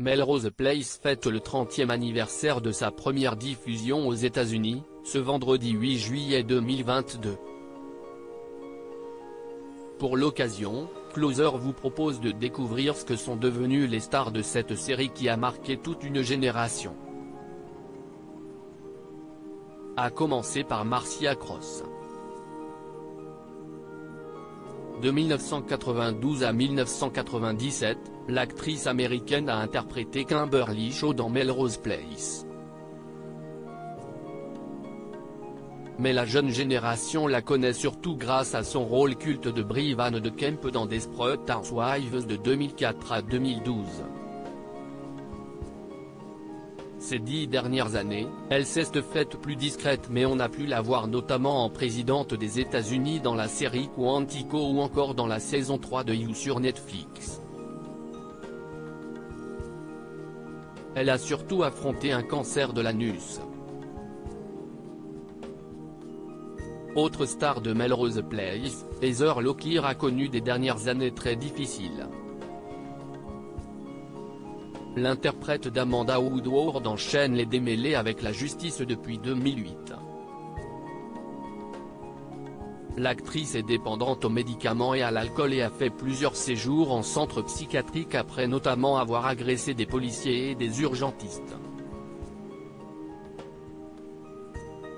Melrose Place fête le 30e anniversaire de sa première diffusion aux États-Unis, ce vendredi 8 juillet 2022. Pour l'occasion, Closer vous propose de découvrir ce que sont devenues les stars de cette série qui a marqué toute une génération. À commencer par Marcia Cross. De 1992 à 1997, l'actrice américaine a interprété Kimberly Shaw dans Melrose Place. Mais la jeune génération la connaît surtout grâce à son rôle culte de Brie Van de Kemp dans Desperate Housewives de 2004 à 2012. Ces 10 dernières années, elle s'est faite plus discrète mais on a pu la voir notamment en présidente des États-Unis dans la série Quantico ou encore dans la saison 3 de You sur Netflix. Elle a surtout affronté un cancer de l'anus. Autre star de Melrose Place, Heather Locklear a connu des dernières années très difficiles. L'interprète d'Amanda Woodward enchaîne les démêlés avec la justice depuis 2008. L'actrice est dépendante aux médicaments et à l'alcool et a fait plusieurs séjours en centre psychiatrique après notamment avoir agressé des policiers et des urgentistes.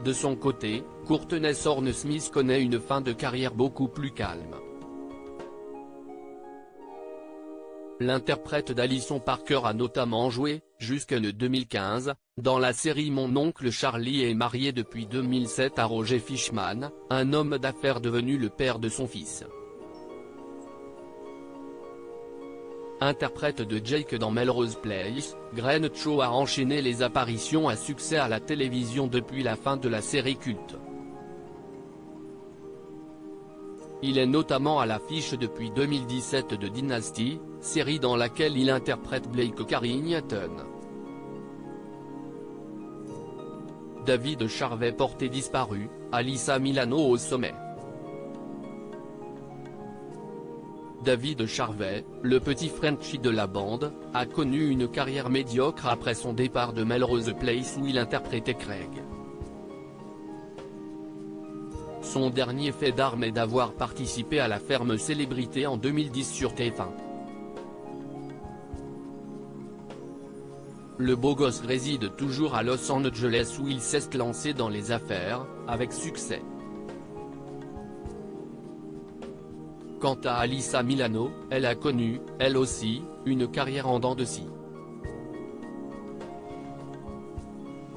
De son côté, Courtney Thorne-Smith connaît une fin de carrière beaucoup plus calme. L'interprète d'Alison Parker a notamment joué, jusqu'en 2015, dans la série Mon oncle Charlie et est marié depuis 2007 à Roger Fishman, un homme d'affaires devenu le père de son fils. Interprète de Jake dans Melrose Place, Grant Shaw a enchaîné les apparitions à succès à la télévision depuis la fin de la série culte. Il est notamment à l'affiche depuis 2017 de Dynasty, série dans laquelle il interprète Blake Carrington. David Charvet porté disparu, Alyssa Milano au sommet. David Charvet, le petit Frenchie de la bande, a connu une carrière médiocre après son départ de Melrose Place où il interprétait Craig. Son dernier fait d'armes est d'avoir participé à la Ferme Célébrité en 2010 sur TF1. Le beau gosse réside toujours à Los Angeles où il s'est lancé dans les affaires, avec succès. Quant à Alyssa Milano, elle a connu, elle aussi, une carrière en dents de scie.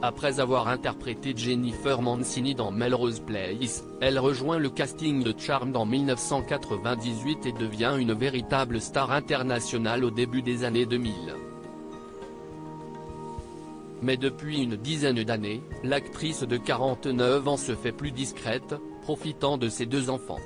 Après avoir interprété Jennifer Mancini dans Melrose Place, elle rejoint le casting de Charmed en 1998 et devient une véritable star internationale au début des années 2000. Mais depuis une dizaine d'années, l'actrice de 49 ans se fait plus discrète, profitant de ses 2 enfants.